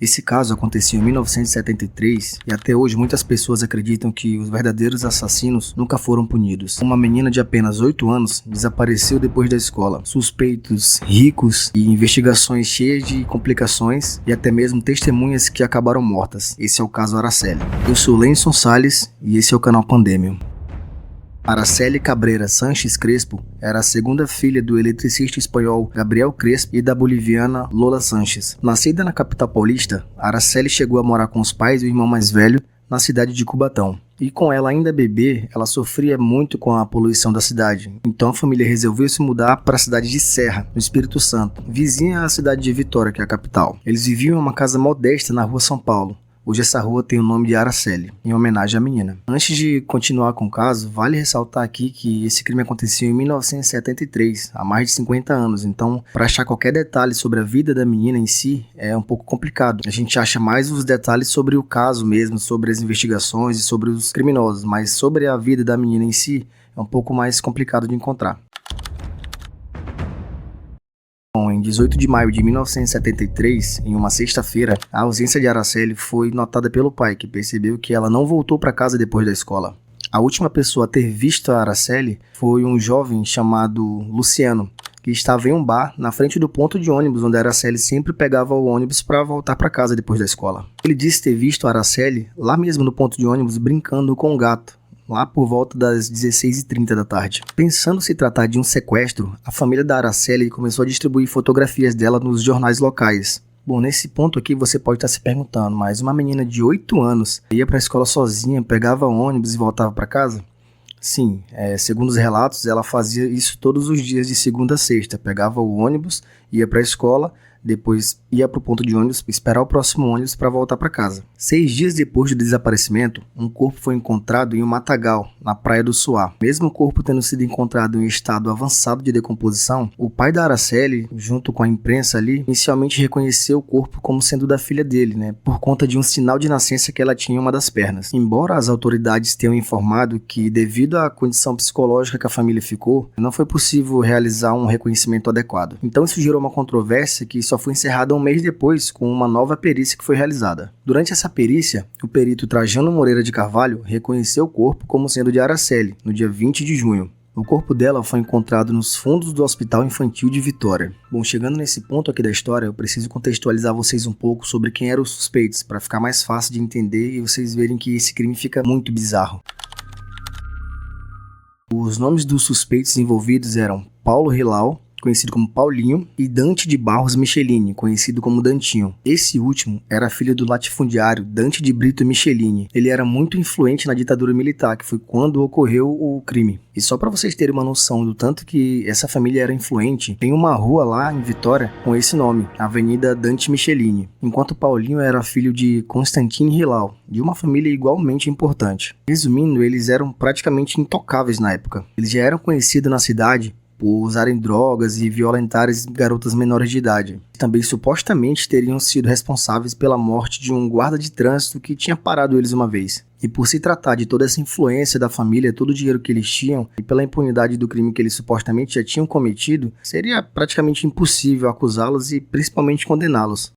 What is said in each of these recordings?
Esse caso aconteceu em 1973 e até hoje muitas pessoas acreditam que os verdadeiros assassinos nunca foram punidos. Uma menina de apenas 8 anos desapareceu depois da escola. Suspeitos ricos e investigações cheias de complicações e até mesmo testemunhas que acabaram mortas. Esse é o caso Araceli. Eu sou Lenson Salles e esse é o canal Pandemio. Araceli Cabrera Sánchez Crespo era a segunda filha do eletricista espanhol Gabriel Crespo e da boliviana Lola Sánchez. Nascida na capital paulista, Araceli chegou a morar com os pais e o irmão mais velho na cidade de Cubatão. E com ela ainda bebê, ela sofria muito com a poluição da cidade. Então a família resolveu se mudar para a cidade de Serra, no Espírito Santo, vizinha à cidade de Vitória, que é a capital. Eles viviam em uma casa modesta na rua São Paulo. Hoje essa rua tem o nome de Araceli, em homenagem à menina. Antes de continuar com o caso, vale ressaltar aqui que esse crime aconteceu em 1973, há mais de 50 anos. Então, para achar qualquer detalhe sobre a vida da menina em si, é um pouco complicado. A gente acha mais os detalhes sobre o caso mesmo, sobre as investigações e sobre os criminosos, mas sobre a vida da menina em si, é um pouco mais complicado de encontrar. Em 18 de maio de 1973, em uma sexta-feira, a ausência de Araceli foi notada pelo pai, que percebeu que ela não voltou para casa depois da escola. A última pessoa a ter visto a Araceli foi um jovem chamado Luciano, que estava em um bar na frente do ponto de ônibus onde a Araceli sempre pegava o ônibus para voltar para casa depois da escola. Ele disse ter visto a Araceli lá mesmo no ponto de ônibus brincando com um gato, lá por volta das 16h30 da tarde. Pensando se tratar de um sequestro, a família da Araceli começou a distribuir fotografias dela nos jornais locais. Bom, nesse ponto aqui você pode estar se perguntando, mas uma menina de 8 anos ia para a escola sozinha, pegava ônibus e voltava para casa? Sim, segundo os relatos, ela fazia isso todos os dias de segunda a sexta. Pegava o ônibus, ia para a escola, depois ia para o ponto de ônibus, esperar o próximo ônibus para voltar para casa. 6 dias depois do desaparecimento, um corpo foi encontrado em um matagal, na Praia do Suá. Mesmo o corpo tendo sido encontrado em estado avançado de decomposição, o pai da Araceli, junto com a imprensa ali, inicialmente reconheceu o corpo como sendo da filha dele, por conta de um sinal de nascença que ela tinha em uma das pernas. Embora as autoridades tenham informado que, devido à condição psicológica que a família ficou, não foi possível realizar um reconhecimento adequado. Então isso gerou uma controvérsia que só foi encerrada um mês depois com uma nova perícia que foi realizada. Durante essa perícia, o perito Trajano Moreira de Carvalho reconheceu o corpo como sendo de Araceli, no dia 20 de junho. O corpo dela foi encontrado nos fundos do Hospital Infantil de Vitória. Bom, chegando nesse ponto aqui da história, eu preciso contextualizar vocês um pouco sobre quem eram os suspeitos, para ficar mais fácil de entender e vocês verem que esse crime fica muito bizarro. Os nomes dos suspeitos envolvidos eram Paulo Hilal, conhecido como Paulinho, e Dante de Barros Michelini, conhecido como Dantinho. Esse último era filho do latifundiário Dante de Brito Michelini. Ele era muito influente na ditadura militar, que foi quando ocorreu o crime. E só para vocês terem uma noção do tanto que essa família era influente, tem uma rua lá em Vitória com esse nome, Avenida Dante Michelini. Enquanto Paulinho era filho de Constantine Hilal, de uma família igualmente importante. Resumindo, eles eram praticamente intocáveis na época. Eles já eram conhecidos na cidade por usarem drogas e violentarem garotas menores de idade. Também supostamente teriam sido responsáveis pela morte de um guarda de trânsito que tinha parado eles uma vez. E por se tratar de toda essa influência da família, todo o dinheiro que eles tinham, e pela impunidade do crime que eles supostamente já tinham cometido, seria praticamente impossível acusá-los e principalmente condená-los.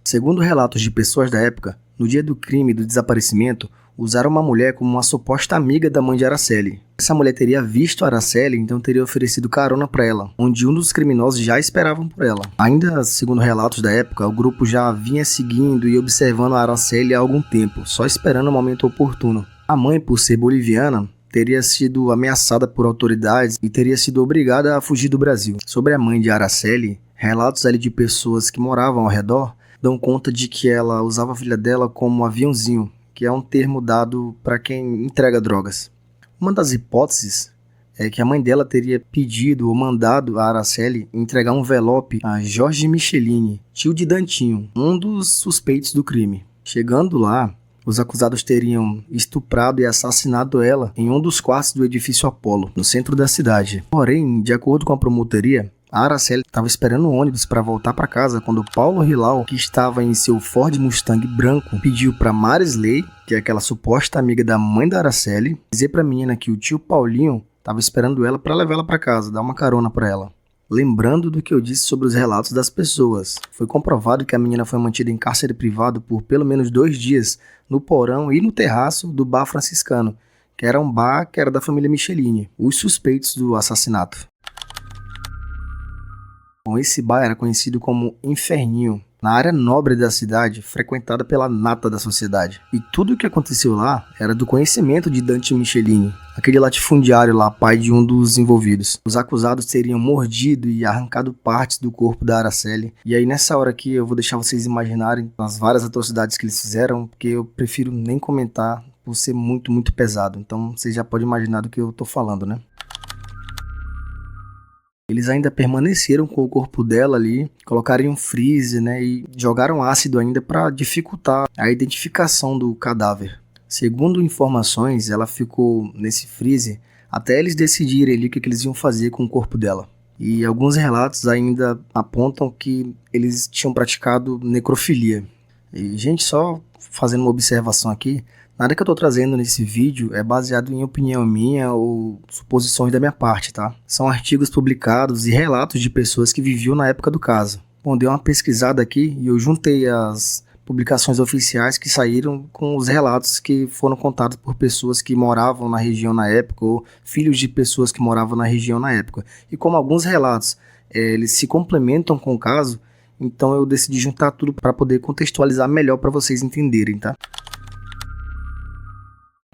Segundo relatos de pessoas da época, no dia do crime e do desaparecimento, usaram uma mulher como uma suposta amiga da mãe de Araceli. Essa mulher teria visto a Araceli, então teria oferecido carona para ela, onde um dos criminosos já esperavam por ela. Ainda segundo relatos da época, o grupo já vinha seguindo e observando a Araceli há algum tempo, só esperando o momento oportuno. A mãe, por ser boliviana, teria sido ameaçada por autoridades e teria sido obrigada a fugir do Brasil. Sobre a mãe de Araceli, relatos ali de pessoas que moravam ao redor dão conta de que ela usava a filha dela como aviãozinho, que é um termo dado para quem entrega drogas. Uma das hipóteses é que a mãe dela teria pedido ou mandado a Araceli entregar um envelope a Jorge Michelini, tio de Dantinho, um dos suspeitos do crime. Chegando lá, os acusados teriam estuprado e assassinado ela em um dos quartos do edifício Apollo, no centro da cidade. Porém, de acordo com a promotoria, a Araceli estava esperando o ônibus para voltar para casa quando Paulo Hilal, que estava em seu Ford Mustang branco, pediu para Marisley, que é aquela suposta amiga da mãe da Araceli, dizer para a menina que o tio Paulinho estava esperando ela para levar ela para casa, dar uma carona para ela. Lembrando do que eu disse sobre os relatos das pessoas, foi comprovado que a menina foi mantida em cárcere privado por pelo menos 2 dias no porão e no terraço do bar franciscano, que era um bar que era da família Michelini, os suspeitos do assassinato. Bom, esse bar era conhecido como Inferninho, na área nobre da cidade, frequentada pela nata da sociedade. E tudo o que aconteceu lá era do conhecimento de Dante Michelini, aquele latifundiário lá, pai de um dos envolvidos. Os acusados teriam mordido e arrancado partes do corpo da Araceli. E aí nessa hora aqui eu vou deixar vocês imaginarem as várias atrocidades que eles fizeram, porque eu prefiro nem comentar por ser muito, muito pesado. Então vocês já podem imaginar do que eu tô falando, né? Eles ainda permaneceram com o corpo dela ali, colocaram em um freezer, né, e jogaram ácido ainda para dificultar a identificação do cadáver. Segundo informações, ela ficou nesse freezer até eles decidirem ali o que eles iam fazer com o corpo dela. E alguns relatos ainda apontam que eles tinham praticado necrofilia. E, gente, só fazendo uma observação aqui, nada que eu tô trazendo nesse vídeo é baseado em opinião minha ou suposições da minha parte, tá? São artigos publicados e relatos de pessoas que viviam na época do caso. Bom, dei uma pesquisada aqui e eu juntei as publicações oficiais que saíram com os relatos que foram contados por pessoas que moravam na região na época ou filhos de pessoas que moravam na região na época. E como alguns relatos eles se complementam com o caso, então eu decidi juntar tudo para poder contextualizar melhor para vocês entenderem, tá?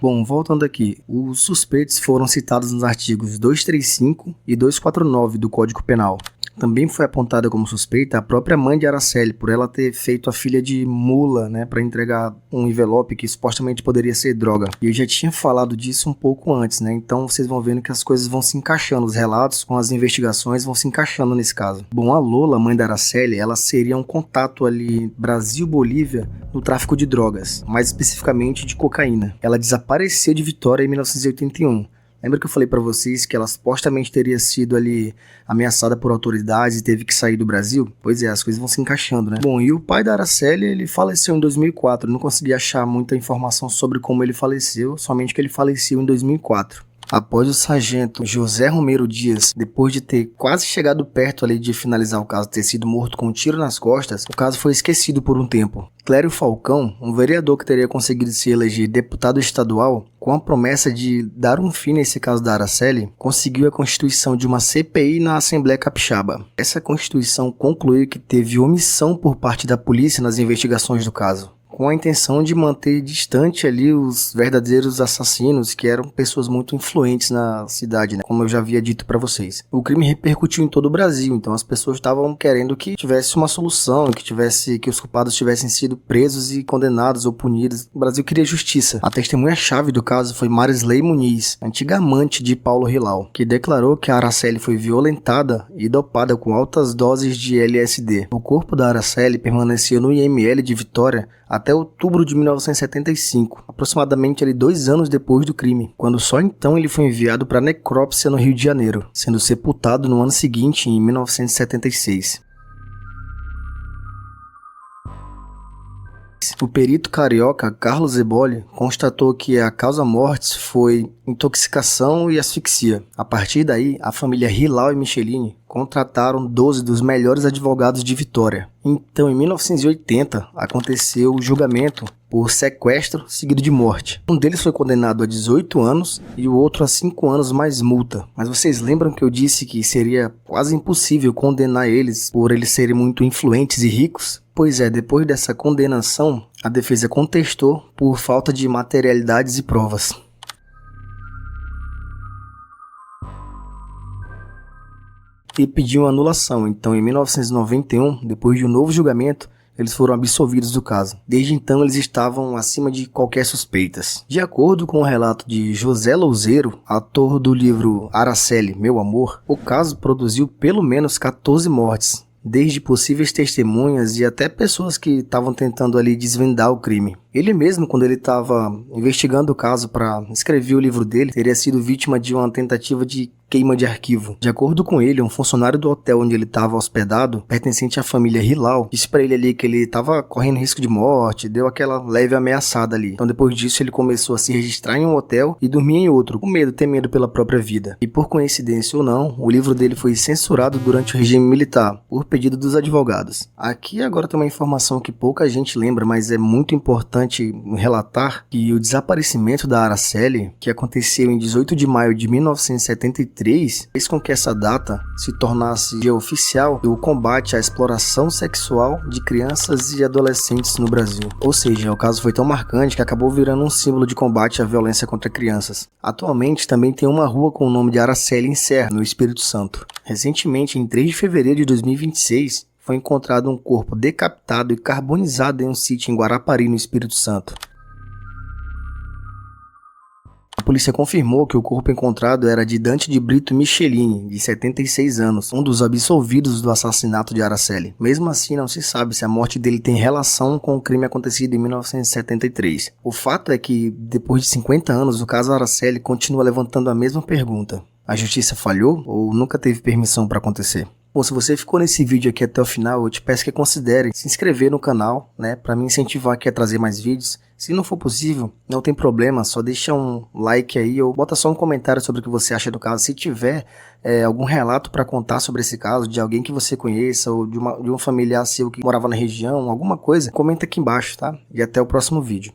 Bom, voltando aqui, os suspeitos foram citados nos artigos 235 e 249 do Código Penal. Também foi apontada como suspeita a própria mãe de Araceli, por ela ter feito a filha de mula, né, para entregar um envelope que supostamente poderia ser droga. E eu já tinha falado disso um pouco antes, né, então vocês vão vendo que as coisas vão se encaixando, os relatos com as investigações vão se encaixando nesse caso. Bom, a Lola, mãe da Araceli, ela seria um contato ali Brasil-Bolívia no tráfico de drogas, mais especificamente de cocaína. Ela desapareceu de Vitória em 1981. Lembra que eu falei pra vocês que ela supostamente teria sido ali ameaçada por autoridades e teve que sair do Brasil? Pois é, as coisas vão se encaixando, né? Bom, e o pai da Araceli, ele faleceu em 2004. Eu não consegui achar muita informação sobre como ele faleceu, somente que ele faleceu em 2004. Após o sargento José Romero Dias, depois de ter quase chegado perto ali de finalizar o caso, ter sido morto com um tiro nas costas, o caso foi esquecido por um tempo. Clério Falcão, um vereador que teria conseguido se eleger deputado estadual, com a promessa de dar um fim nesse caso da Araceli, conseguiu a constituição de uma CPI na Assembleia Capixaba. Essa constituição concluiu que teve omissão por parte da polícia nas investigações do caso, com a intenção de manter distante ali os verdadeiros assassinos, que eram pessoas muito influentes na cidade, né? Como eu já havia dito para vocês. O crime repercutiu em todo o Brasil, então as pessoas estavam querendo que tivesse uma solução, que os culpados tivessem sido presos e condenados ou punidos. O Brasil queria justiça. A testemunha-chave do caso foi Marisley Muniz, antiga amante de Paulo Hilal, que declarou que a Araceli foi violentada e dopada com altas doses de LSD. O corpo da Araceli permaneceu no IML de Vitória até outubro de 1975, aproximadamente ali 2 anos depois do crime, quando só então ele foi enviado para necrópsia no Rio de Janeiro, sendo sepultado no ano seguinte, em 1976. O perito carioca Carlos Eboli constatou que a causa-mortes foi intoxicação e asfixia. A partir daí, a família Hilal e Michelini contrataram 12 dos melhores advogados de Vitória. Então, em 1980, aconteceu o julgamento por sequestro seguido de morte. Um deles foi condenado a 18 anos e o outro a 5 anos mais multa. Mas vocês lembram que eu disse que seria quase impossível condenar eles por eles serem muito influentes e ricos? Pois é, depois dessa condenação, a defesa contestou por falta de materialidades e provas. E pediu anulação. Então, em 1991, depois de um novo julgamento, eles foram absolvidos do caso. Desde então, eles estavam acima de qualquer suspeitas. De acordo com o relato de José Louzeiro, autor do livro Araceli, Meu Amor, o caso produziu pelo menos 14 mortes, desde possíveis testemunhas e até pessoas que estavam tentando ali desvendar o crime. Ele mesmo, quando ele estava investigando o caso para escrever o livro dele, teria sido vítima de uma tentativa de queima de arquivo. De acordo com ele, um funcionário do hotel onde ele estava hospedado, pertencente à família Hilal, disse para ele ali que ele estava correndo risco de morte, deu aquela leve ameaçada ali. Então depois disso ele começou a se registrar em um hotel e dormir em outro, com medo, temendo pela própria vida. E por coincidência ou não, o livro dele foi censurado durante o regime militar, por pedido dos advogados. Aqui agora tem uma informação que pouca gente lembra, mas é muito importante relatar que o desaparecimento da Araceli, que aconteceu em 18 de maio de 1973, fez com que essa data se tornasse dia oficial do combate à exploração sexual de crianças e adolescentes no Brasil. Ou seja, o caso foi tão marcante que acabou virando um símbolo de combate à violência contra crianças. Atualmente também tem uma rua com o nome de Araceli em Serra, no Espírito Santo. Recentemente, em 3 de fevereiro de 2026, foi encontrado um corpo decapitado e carbonizado em um sítio em Guarapari, no Espírito Santo. A polícia confirmou que o corpo encontrado era de Dante de Brito Michelini, de 76 anos, um dos absolvidos do assassinato de Araceli. Mesmo assim, não se sabe se a morte dele tem relação com o crime acontecido em 1973. O fato é que, depois de 50 anos, o caso Araceli continua levantando a mesma pergunta. A justiça falhou ou nunca teve permissão para acontecer? Bom, se você ficou nesse vídeo aqui até o final, eu te peço que considere se inscrever no canal, né, para me incentivar aqui a trazer mais vídeos. Se não for possível, não tem problema, só deixa um like aí ou bota só um comentário sobre o que você acha do caso. Se tiver algum relato para contar sobre esse caso, de alguém que você conheça ou de um familiar seu que morava na região, alguma coisa, comenta aqui embaixo, tá? E até o próximo vídeo.